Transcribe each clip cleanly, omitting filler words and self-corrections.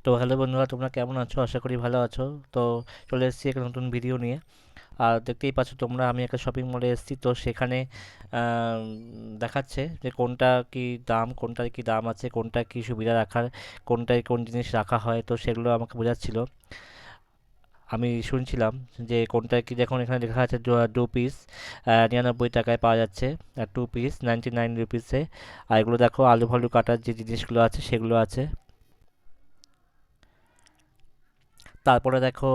তো হ্যালো বন্ধুরা, তোমরা কেমন আছো? আশা করি ভালো আছো। তো চলে এসেছি একটা নতুন ভিডিও নিয়ে। আর দেখতেই পাচ্ছ তোমরা, আমি একটা শপিং মলে এসেছি। তো সেখানে দেখাচ্ছে যে কোনটার কি দাম আছে, কোনটা কি সুবিধা রাখার, কোনটায় কোন জিনিস রাখা হয়। তো সেগুলো আমাকে বোঝাচ্ছিল। আমি শুনছিলাম যে কোনটা কি, দেখুন এখানে লেখা আছে 2 পিস 99 টাকায় পাওয়া যাচ্ছে, আর 2 পিস 99 রুপিসে। আর এগুলো দেখো, আলু ফালু কাটার যে জিনিসগুলো আছে সেগুলো আছে। তারপরে দেখো,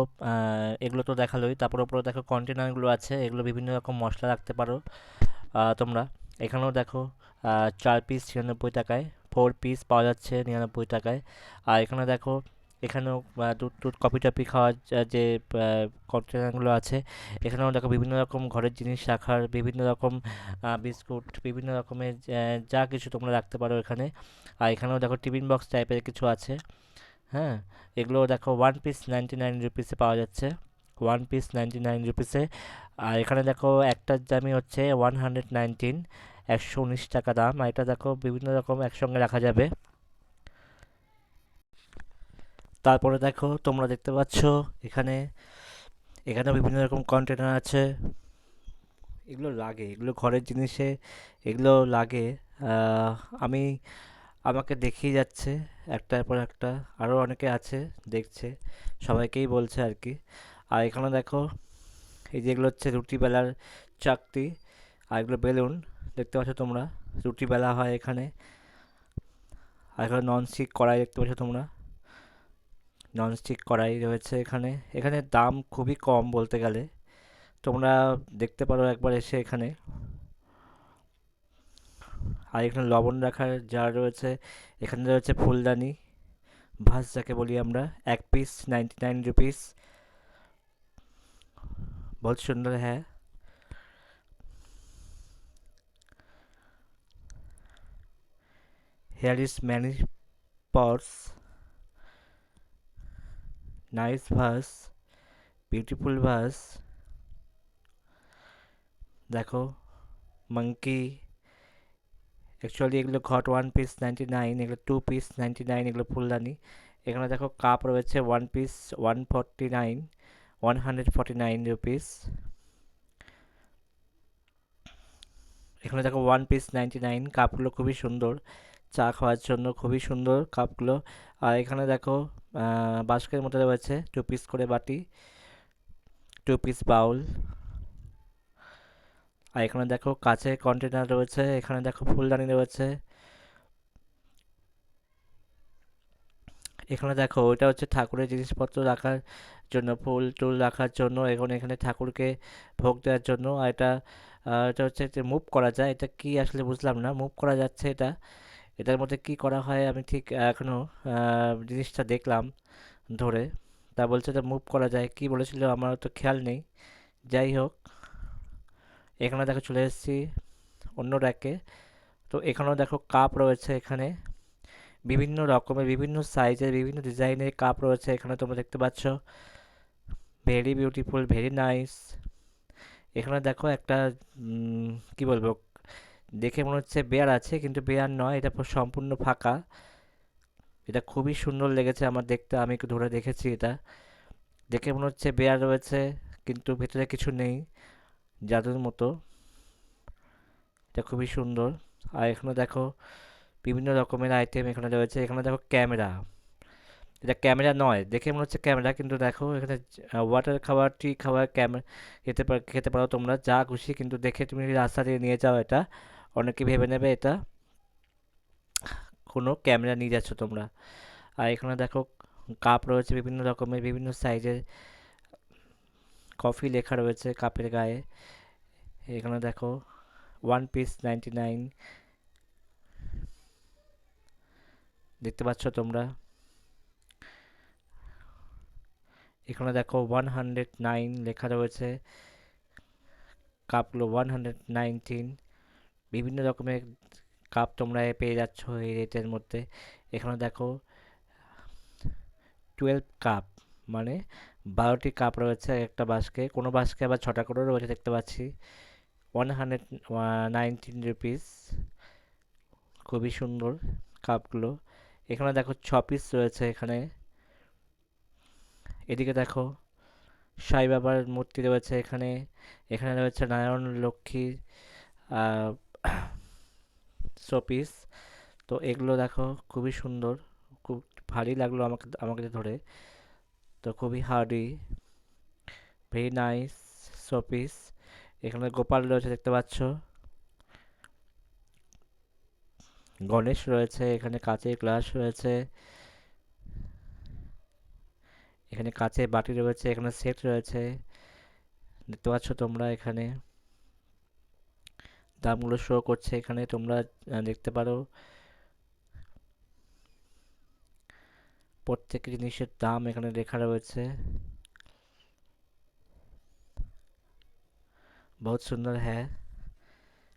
এগুলো তো দেখালোই, তারপর উপরে দেখো কন্টেনারগুলো আছে, এগুলো বিভিন্ন রকম মশলা রাখতে পারো তোমরা। এখানেও দেখো 4 পিস 96 টাকায়, 4 পিস পাওয়া যাচ্ছে 99 টাকায়। আর এখানে দেখো, এখানেও দুধ টুধ কফি টফি খাওয়ার যে কন্টেনারগুলো আছে, এখানেও দেখো বিভিন্ন রকম ঘরের জিনিস রাখার, বিভিন্ন রকম বিস্কুট, বিভিন্ন রকমের যা কিছু তোমরা রাখতে পারো এখানে। আর এখানেও দেখো টিফিন বক্স টাইপের কিছু আছে। হ্যাঁ, এগুলো দেখো 1 পিস 99 রুপিসে পাওয়া যাচ্ছে, 1 পিস 99 রুপিসে। আর এখানে দেখো একটার দামই হচ্ছে 119, 119 টাকা দাম। আর এটা দেখো বিভিন্ন রকম একসঙ্গে রাখা যাবে। তারপরে দেখো তোমরা দেখতে পাচ্ছ এখানে, এখানে বিভিন্ন রকম কন্টেনার আছে। এগুলো লাগে, এগুলো ঘরের জিনিসে এগুলো লাগে। আহ, আমি আমাকে দেখিয়ে যাচ্ছে একটার পর একটা, আরও অনেকে আছে দেখছে, সবাইকেই বলছে আর কি। আর এখানে দেখো, এই যেগুলো হচ্ছে রুটি বেলার চাকতি, আর এগুলো বেলুন, দেখতে পাচ্ছ তোমরা, রুটি বেলা হয় এখানে। আর এখানে ননস্টিক কড়াই দেখতে পাচ্ছ তোমরা, ননস্টিক কড়াই রয়েছে এখানে। এখানে দাম খুবই কম বলতে গেলে, তোমরা দেখতে পারো একবার এসে এখানে। আর এখানে লবণ রাখার জার রয়েছে, এখানে রয়েছে ফুলদানি, ভাস যাকে বলি আমরা। 1 পিস 99 রুপিস, बहुत सुंदर है। Here is many pots, nice vase, beautiful vase। দেখো, monkey, অ্যাকচুয়ালি এগুলো ঘট 1 পিস 99, এগুলো 2 পিস 99, এগুলো ফুলদানি। এখানে দেখো কাপ রয়েছে 1 পিস 149, 149 রুপিস। এখানে দেখো 1 পিস 99, কাপগুলো খুবই সুন্দর, চা খাওয়ার জন্য খুবই সুন্দর কাপগুলো। আর এখানে দেখো বাস্কের মধ্যে রয়েছে 2 পিস করে বাটি, 2 পিস বাউল। আর এখানে দেখো কাঁচের কন্টেনার রয়েছে, এখানে দেখো ফুলদানি রয়েছে। এখানে দেখো ওইটা হচ্ছে ঠাকুরের জিনিসপত্র রাখার জন্য, ফুল টুল রাখার জন্য, এখন এখানে ঠাকুরকে ভোগ দেওয়ার জন্য। আর এটা হচ্ছে যে মুভ করা যায়, এটা কি আসলে বুঝলাম না, মুভ করা যাচ্ছে এটা। এটার মধ্যে কি করা হয় আমি ঠিক এখনো জিনিসটা দেখলাম ধরে, তা বলছে এটা মুভ করা যায়, কি বলেছিল আমার তো খেয়াল নেই। যাই হোক, এখানে দেখো চলে এসেছি অন্য র্যাকে। তো এখানেও দেখো কাপ রয়েছে এখানে, বিভিন্ন রকমের, বিভিন্ন সাইজের, বিভিন্ন ডিজাইনের কাপ রয়েছে এখানে, তোমরা দেখতে পাচ্ছ। Very beautiful, very nice. এখানে দেখো একটা কি বলবো, দেখে মনে হচ্ছে বেয়ার আছে, কিন্তু বেয়ার নয়, এটা সম্পূর্ণ ফাঁকা। এটা খুবই সুন্দর লেগেছে আমার দেখতে, আমি একটু ধরে দেখেছি এটা, দেখে মনে হচ্ছে বেয়ার রয়েছে, কিন্তু ভেতরে কিছু নেই, জাদুর মতো। এটা খুবই সুন্দর। আর এখানে দেখো বিভিন্ন রকমের আইটেম এখানে রয়েছে। এখানে দেখো ক্যামেরা, এটা ক্যামেরা নয়, দেখে মনে হচ্ছে ক্যামেরা, কিন্তু দেখো এখানে ওয়াটার খাবার, টি খাবার, ক্যামেরা খেতে পারো তোমরা যা খুশি, কিন্তু দেখে তুমি যদি রাস্তা দিয়ে নিয়ে যাও, এটা অনেকে ভেবে নেবে এটা কোনো ক্যামেরা নিয়ে যাচ্ছ তোমরা। আর এখানে দেখো কাপ রয়েছে বিভিন্ন রকমের, বিভিন্ন সাইজের, কফি লেখা রয়েছে কাপের গায়ে। এখানে দেখো 1 পিস 99, দেখতে পাচ্ছ তোমরা। এখানে দেখো 109 লেখা রয়েছে, কাপগুলো 119। বিভিন্ন রকমের কাপ তোমরা পেয়ে যাচ্ছ এই রেটের মধ্যে। এখানে দেখো 12 কাপ, মানে 12টি কাপ রয়েছে একটা বাস্কে, কোনো বাস্কে আবার 6টা করেও রয়েছে দেখতে পাচ্ছি। 119 রুপিস, খুবই সুন্দর কাপগুলো। এখানে দেখো 6 পিস রয়েছে এখানে, এদিকে দেখো সাই বাবার মূর্তি রয়েছে এখানে। এখানে রয়েছে নারায়ণ লক্ষ্মী শোপিস। তো এগুলো দেখো খুবই সুন্দর, খুব ভারী লাগলো আমাকে আমাকে ধরে। তো খুবই হার্ডি, ভেরি নাইস শোপিস। এখানে গোপাল রয়েছে দেখতে পাচ্ছ, গণেশ রয়েছে, এখানে কাঁচের গ্লাস রয়েছে, এখানে কাঁচের বাটি রয়েছে, এখানে সেট রয়েছে দেখতে পাচ্ছ তোমরা। এখানে দামগুলো শো করছে, এখানে তোমরা দেখতে পারো প্রত্যেক জিনিসের দাম এখানে লেখা রয়েছে। बहुत सुंदर है,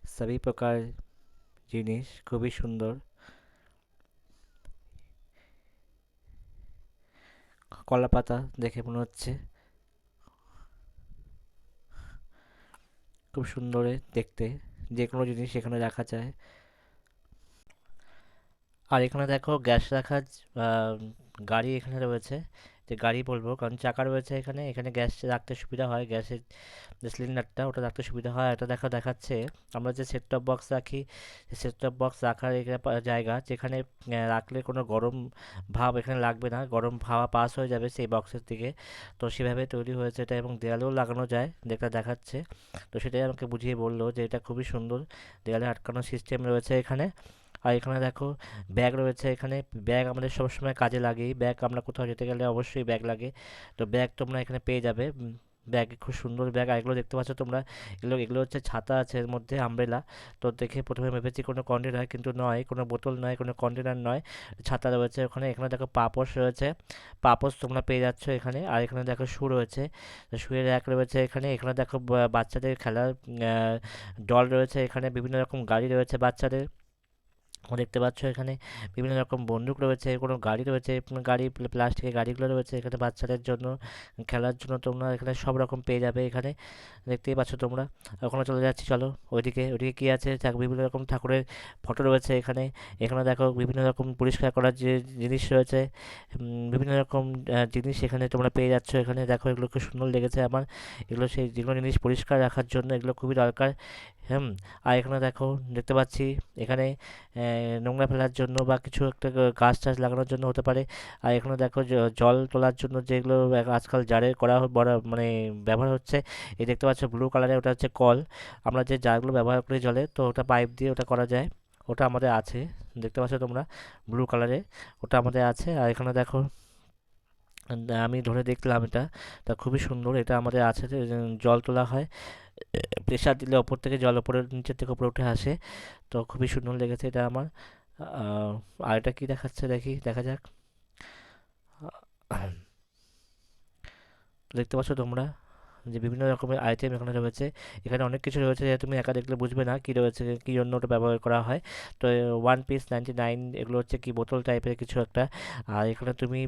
सभी प्रकार জিনিস খুবই সুন্দর। কলা পাতা দেখে মনে হচ্ছে খুব সুন্দর দেখতে, যে কোনো জিনিস এখানে রাখা যায়। আর এখানে দেখো গ্যাস রাখার আহ, গাড়ি এখানে রয়েছে, যে গাড়ি বলবো কারণ চাকা রয়েছে এখানে। এখানে গ্যাস রাখতে সুবিধা হয়, গ্যাসের যে সিলিন্ডারটা ওটা রাখতে সুবিধা হয়। এটা দেখো দেখাচ্ছে আমরা যে সেট টপ বক্স রাখি, সেট টপ বক্স রাখার এখানে জায়গা, যেখানে রাখলে কোনো গরম ভাব এখানে লাগবে না, গরম হাওয়া পাস হয়ে যাবে সেই বক্সের দিকে। তো সেভাবে তৈরি হয়েছে এটা, এবং দেয়ালেও লাগানো যায় যেটা দেখাচ্ছে। তো সেটাই আমাকে বুঝিয়ে বললো যে এটা খুবই সুন্দর, দেয়ালে আটকানোর সিস্টেম রয়েছে এখানে। আর এখানে দেখো ব্যাগ রয়েছে এখানে। ব্যাগ আমাদের সবসময় কাজে লাগে, ব্যাগ আমরা কোথাও যেতে গেলে অবশ্যই ব্যাগ লাগে। তো ব্যাগ তোমরা এখানে পেয়ে যাবে। ব্যাগ খুব সুন্দর ব্যাগ। আর এগুলো দেখতে পাচ্ছ তোমরা, এগুলো এগুলো হচ্ছে ছাতা আছে এর মধ্যে, আমব্রেলা। তো দেখে প্রথমে ভেবেছি কোনো কন্টেনার, কিন্তু নয়, কোনো বোতল নয়, কোনো কন্টেনার নয়, ছাতা রয়েছে ওখানে। এখানে দেখো পাপোশ রয়েছে, পাপোশ তোমরা পেয়ে যাচ্ছ এখানে। আর এখানে দেখো শু রয়েছে, শুয়ের র্যাক রয়েছে এখানে। এখানে দেখো বাচ্চাদের খেলার ডল রয়েছে এখানে, বিভিন্ন রকম গাড়ি রয়েছে বাচ্চাদের। দেখতে পাচ্ছ এখানে বিভিন্ন রকম বন্দুক রয়েছে, কোনো গাড়ি রয়েছে, গাড়ি প্লাস্টিকের গাড়িগুলো রয়েছে এখানে বাচ্চাদের জন্য খেলার জন্য। তোমরা এখানে সব রকম পেয়ে যাবে এখানে, দেখতেই পাচ্ছ তোমরা। ওখানে চলে যাচ্ছি চলো ওইদিকে। ওইদিকে কী আছে, বিভিন্ন রকম ঠাকুরের ফটো রয়েছে এখানে। এখানে দেখো বিভিন্ন রকম পরিষ্কার করার যে জিনিস রয়েছে, বিভিন্ন রকম জিনিস এখানে তোমরা পেয়ে যাচ্ছ এখানে। দেখো এগুলো খুব সুন্দর লেগেছে আমার, এগুলো সেই যেগুলো জিনিস পরিষ্কার রাখার জন্য এগুলো খুবই দরকার। হুম। আর এখানে দেখো দেখতে পাচ্ছি এখানে নোংরা ফেলার জন্য বা কিছু একটা গাছ টাছ লাগানোর জন্য হতে পারে। আর এখানে দেখো জল তোলার জন্য যেগুলো আজকাল জারে করা বড় মানে ব্যবহার হচ্ছে, এই দেখতে পাচ্ছ ব্লু কালারের, ওটা হচ্ছে কল। আমরা যে জারগুলো ব্যবহার করি জলে, তো ওটা পাইপ দিয়ে ওটা করা যায়, ওটা আমাদের আছে দেখতে পাচ্ছ তোমরা ব্লু কালারে, ওটা আমাদের আছে। আর এখানে দেখো আমি ধরে দেখলাম এটা, তা খুবই সুন্দর, এটা আমাদের আছে যে জল তোলা হয়, প্রেসার দিলে ওপর থেকে জল ওপরে নিচের থেকে উপরে উঠে আসে। তো খুবই সুন্দর লেগেছে এটা আমার। আর এটা কি দেখাচ্ছে দেখি, দেখা যাক। তো দেখতে পাচ্ছ তোমরা যে বিভিন্ন রকমের আইটেম এখানে রয়েছে। এখানে অনেক কিছু রয়েছে যে তুমি একা দেখলে বুঝবে না কী রয়েছে, কী জন্য ওটা ব্যবহার করা হয়। তো 1 পিস 99, এগুলো হচ্ছে কি বোতল টাইপের কিছু একটা। আর এখানে তুমি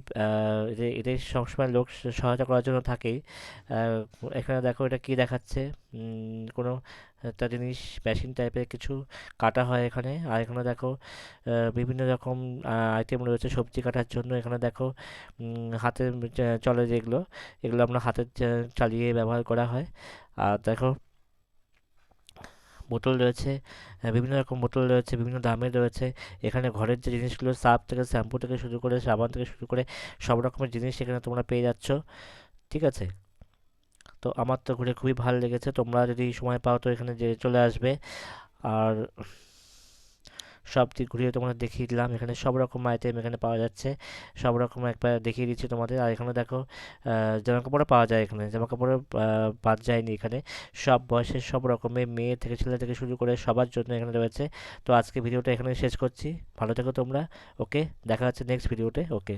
যে এদের সবসময় লোক সহায়তা করার জন্য থাকেই। এখানে দেখো এটা কি দেখাচ্ছে, কোনো একটা জিনিস মেশিন টাইপের কিছু কাটা হয় এখানে। আর এখানে দেখো বিভিন্ন রকম আইটেম রয়েছে সবজি কাটার জন্য। এখানে দেখো হাতের চলে যেগুলো, এগুলো আমরা হাতের চালিয়ে ব্যবহার করা হয়। আর দেখো বোতল রয়েছে, বিভিন্ন রকম বোতল রয়েছে, বিভিন্ন দামের রয়েছে। এখানে ঘরের যে জিনিসগুলো, সার্ফ থেকে শ্যাম্পু থেকে শুরু করে সাবান থেকে শুরু করে সব রকমের জিনিস এখানে তোমরা পেয়ে যাচ্ছ, ঠিক আছে। তো আমার তো ঘুরে খুবই ভালো লেগেছে, তোমরা যদি সময় পাও তো এখানে যে চলে আসবে। আর সব দিক ঘুরিয়ে তোমাদের দেখিয়ে দিলাম, এখানে সব রকম আইটেম এখানে পাওয়া যাচ্ছে, সব রকম একবার দেখিয়ে দিচ্ছি তোমাদের। আর এখানে দেখো জামা কাপড়ও পাওয়া যায় এখানে, জামা কাপড়ও বাদ যায়নি এখানে, সব বয়সের সব রকমের মেয়ে থেকে ছেলে থেকে শুরু করে সবার জন্য এখানে রয়েছে। তো আজকে ভিডিওটা এখানে শেষ করছি, ভালো থেকো তোমরা। ওকে, দেখা হচ্ছে নেক্সট ভিডিওতে। ওকে।